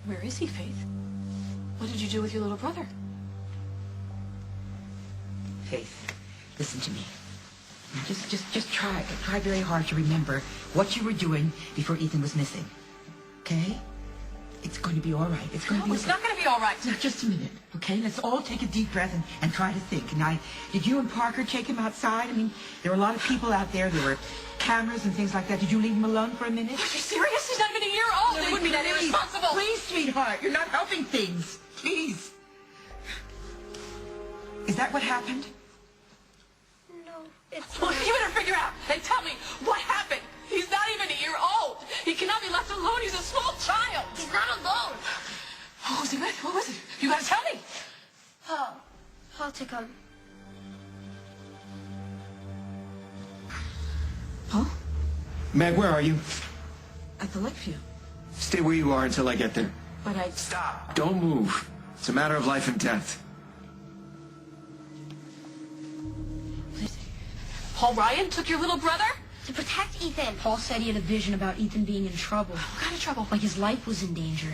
Where is he, Faith? What did you do with your little brother? Faith, listen to me. Just try very hard to remember what you were doing before Ethan was missing. Okay? It's going to be all right. It's going to be. It's not going to be all right. Now, just a minute, okay? Let's all take a deep breath and try to think. Now, did you and Parker take him outside? I mean, there were a lot of people out there. There were cameras and things like that. Did you leave him alone for a minute? Are you serious? He's not even a year old. It wouldn't be that irresponsible. Please, sweetheart, you're not helping things. Please. Is that what happened? Well, you better figure out and tell me what happened. He's not even a year old. He cannot be left alone. He's a small child. He's not alone. Who was he with? What was it? You gotta tell me. Paul took him. Paul? Meg, where are you? At the Lakeview. Stay where you are until I get there. But I... Stop. Don't move. It's a matter of life and death. Paul Ryan took your little brother? To protect Ethan. Paul said he had a vision about Ethan being in trouble. What kind of trouble? Like his life was in danger.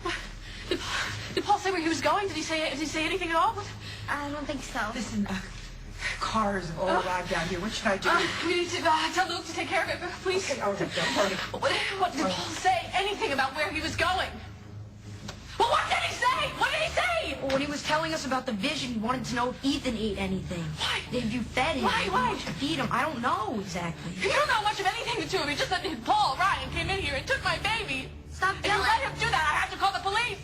What? Did Paul say where he was going? Did he say anything at all? I don't think so. Listen, cars have all arrived down here. What should I do? We need to tell Luke to take care of it, please. Okay, all right, don't hurry. What did Paul say? Anything about where he was going? Well, what did he say? What did he say? Well, when he was telling us about the vision, he wanted to know if Ethan ate anything. Why? If you fed him. Why? To feed him. I don't know exactly. You don't know much of anything, the two of you. Just that Paul Ryan came in here and took my baby. Stop If you yelling. let him do that, I have to call the police.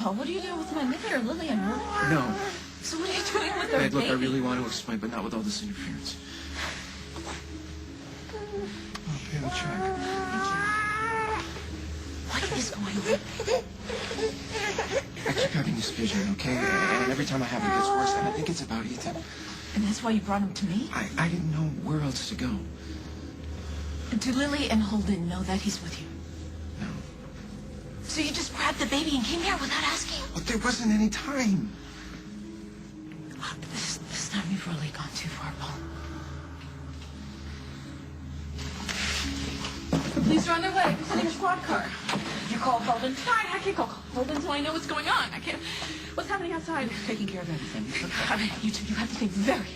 God, what are you doing with my Meg or Lily and her? No. So what are you doing with their Meg, look, baby? I really want to explain, but not with all this interference. Oh, pay the check. What is going on? I keep having this vision, okay? And every time I have it, it gets worse, and I think it's about Ethan. And that's why you brought him to me? I didn't know where else to go. Do Lily and Holden know that he's with you? No. So you just grabbed the baby and came here without asking? But there wasn't any time. This time you've really gone too far, Paul. The police are on their way. They're sending a squad car. You called Holden? I can't call Holden until I know what's going on. I can't... What's happening outside? Taking care of everything. I mean, you two, you have to think very,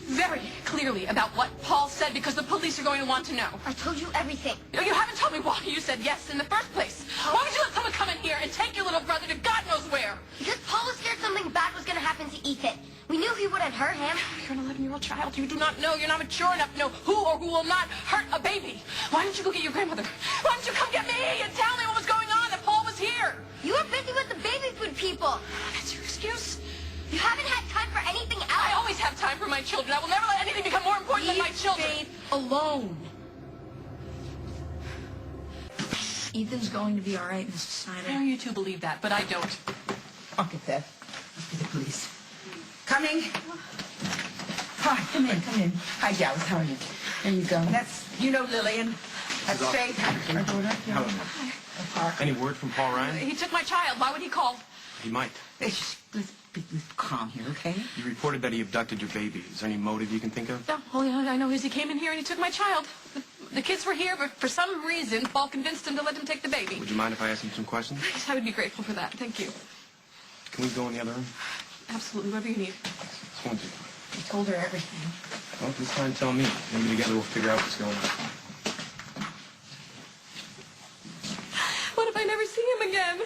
very clearly about what Paul said because the police are going to want to know. I told you everything. You haven't told me why you said yes in the first place. Why would you let someone come in here and take your little brother to God knows where? Because Paul was scared something bad was going to happen to Ethan. We knew he wouldn't hurt him. You're an 11-year-old child. You do not know. You're not mature enough to know who or who will not hurt a baby. Why didn't you go get your grandmother? Why didn't you come get me and tell me what was going on, that Paul was here? You were busy with the baby food people. That's your excuse? You haven't had time for anything else. I always have time for my children. I will never let anything become more important than my children. Faith alone. Ethan's going to be all right, Mrs. I know Snyder. you two believe that, but I don't. I'll get that. Must be the police. Coming. Hi, come in. Hi, Dallas, how are you? There you go. That's, you know Lillian. That's Faith, our daughter. Hello. Any word from Paul Ryan? He took my child. Why would he call? He might. Let's be calm here, okay? You reported that he abducted your baby. Is there any motive you can think of? No, all I know is he came in here and he took my child. The kids were here, but for some reason, Paul convinced him to let him take the baby. Would you mind if I asked him some questions? I would be grateful for that. Thank you. Can we go in the other room? Absolutely, whatever you need. Just want to. You told her everything. Well, this time tell me. Maybe together we'll figure out what's going on. What if I never see him again?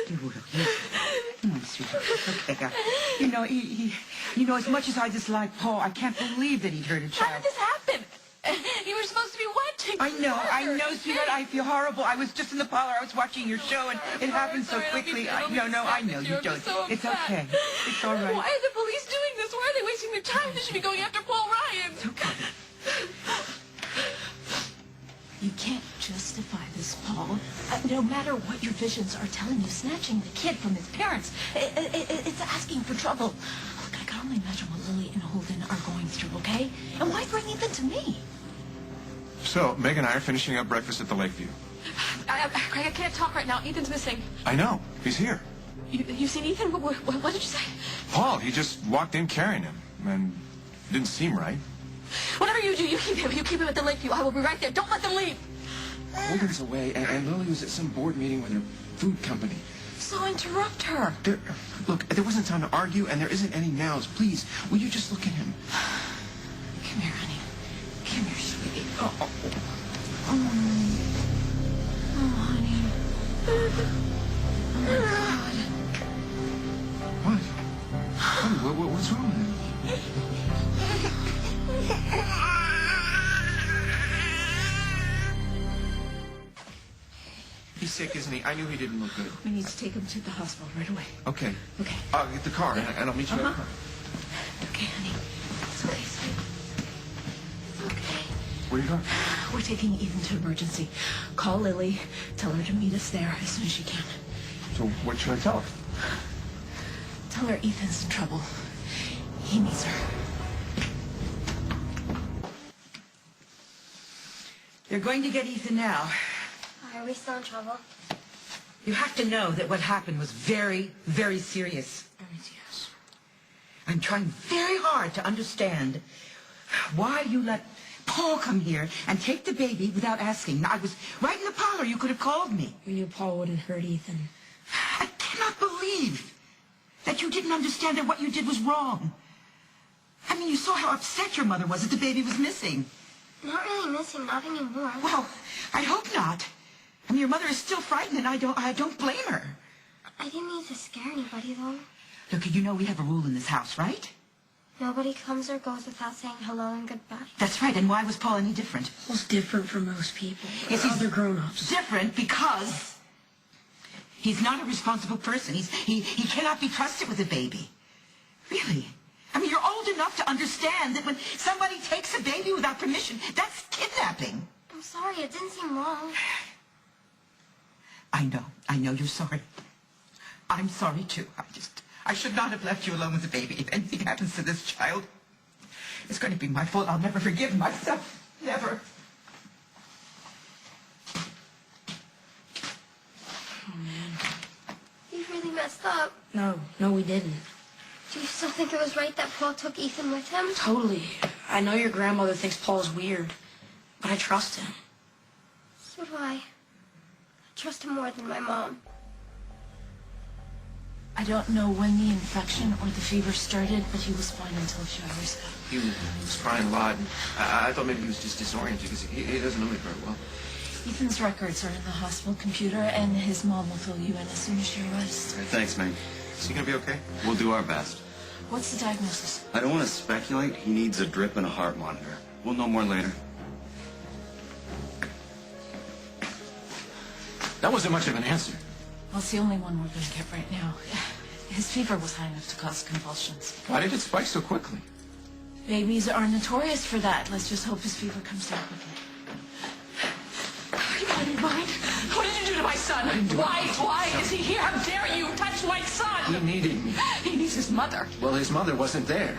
You will. Come on, sweetheart. Okay, you know, as much as I dislike Paul, I can't believe that he'd hurt a How child. did this happen? You were supposed to be watching. I know, sweetheart. I feel horrible. I was just in the parlor. I was watching your show, and it happened so quickly. I know you don't. It's okay. It's all right. Why are the police doing this? Why are they wasting their time? They should be going after Paul Ryan. It's okay. You can't justify this, Paul. No matter what your visions are telling you, snatching the kid from his parents, it's asking for trouble. Look, I can only imagine what Lily and Holden are going through, okay? And why bring Ethan to me? So, Meg and I are finishing up breakfast at the Lakeview. Craig, I can't talk right now. Ethan's missing. I know. He's here. You've seen Ethan? What did you say? Paul, he just walked in carrying him. And it didn't seem right. Whatever you do, you keep him. You keep him at the Lakeview. I will be right there. Don't let them leave. Holden's away, and Lily was at some board meeting with her food company. So interrupt her. Look, there wasn't time to argue, and there isn't any nows. Please, will you just look at him? Come here, honey. Come here, sweetie. Oh, honey. What? Honey, what's wrong with him? He's sick, isn't he? I knew he didn't look good. We need to take him to the hospital right away. Okay. Okay. I'll get the car, and I'll meet you at the car. Okay, honey. It's okay, sweetie. It's okay. Where are you going? We're taking Ethan to emergency. Call Lily. Tell her to meet us there as soon as she can. So what should I tell her? Tell her Ethan's in trouble. He needs her. They're going to get Ethan now. Are we still in trouble? You have to know that what happened was very, very serious. Yes. I'm trying very hard to understand why you let Paul come here and take the baby without asking. I was right in the parlor. You could have called me. We knew Paul wouldn't hurt Ethan. I cannot believe that you didn't understand that what you did was wrong. I mean, you saw how upset your mother was that the baby was missing. Not really missing, not anymore. Well, I hope not. I mean, your mother is still frightened, and I don't blame her. I didn't mean to scare anybody, though. Look, you know we have a rule in this house, right? Nobody comes or goes without saying hello and goodbye. That's right, and why was Paul any different? Paul's different from most people. Yes, he's other grown-ups. different because he's not a responsible person. He cannot be trusted with a baby. Really? I mean, you're old enough to understand that when somebody takes a baby without permission, that's kidnapping. I'm sorry, it didn't seem wrong. I know you're sorry. I'm sorry, too. I should not have left you alone with the baby. If anything happens to this child, it's going to be my fault. I'll never forgive myself. Never. Oh, man. You really messed up. No, we didn't. Do you still think it was right that Paul took Ethan with him? Totally. I know your grandmother thinks Paul's weird, but I trust him. So do I. I trust him more than my mom. I don't know when the infection or the fever started, but he was fine until a few hours ago. He was crying a lot. I thought maybe he was just disoriented because he doesn't know me very well. Ethan's records are in the hospital computer, and his mom will fill you in as soon as she arrives. Thanks, Meg. Is he going to be okay? We'll do our best. What's the diagnosis? I don't want to speculate. He needs a drip and a heart monitor. We'll know more later. That wasn't much of an answer. Well, it's the only one we're going to get right now. His fever was high enough to cause convulsions. Why did it spike so quickly? Babies are notorious for that. Let's just hope his fever comes down quickly. Are you out of your mind? What did you do to my son? Why is he here? How dare you touch my son? He needed me. He needs his mother. Well, his mother wasn't there.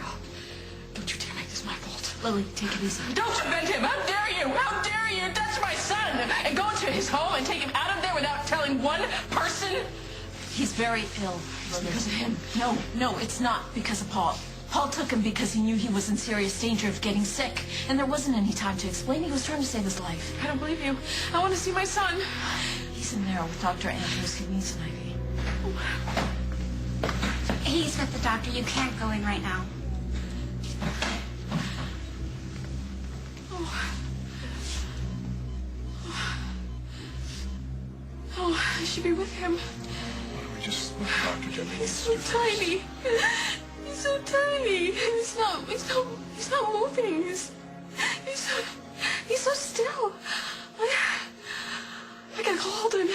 Don't you dare make this my fault. Lily, take it easy. Don't defend him. How dare you? How dare you touch my son and go into his home and take him out of there without telling one person? He's very ill, Lily. Because of him. No, it's not because of Paul. Paul took him because he knew he was in serious danger of getting sick, and there wasn't any time to explain. He was trying to save his life. I don't believe you. I want to see my son. He's in there with Dr. Andrews. He needs an IV. He's with the doctor. You can't go in right now. Oh, I should be with him. Why don't we just let Dr. Jimmy? He's so tiny. He's so tiny. He's not moving. He's so still. I gotta call Holden.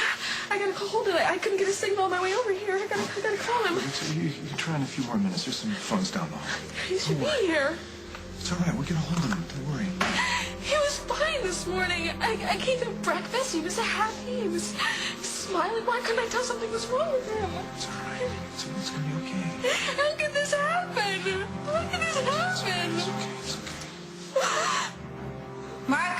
I couldn't get a signal on my way over here. I gotta call him. You can try in a few more minutes. There's some phones down the hall. He should be here. It's all right. We'll get a hold of him. Don't worry. He was fine this morning. I gave him breakfast. He was happy. He was smiling. Why couldn't I tell something was wrong with him? It's all right. It's going to be okay. How could this happen? How could this happen? It's okay. It's okay. Martha!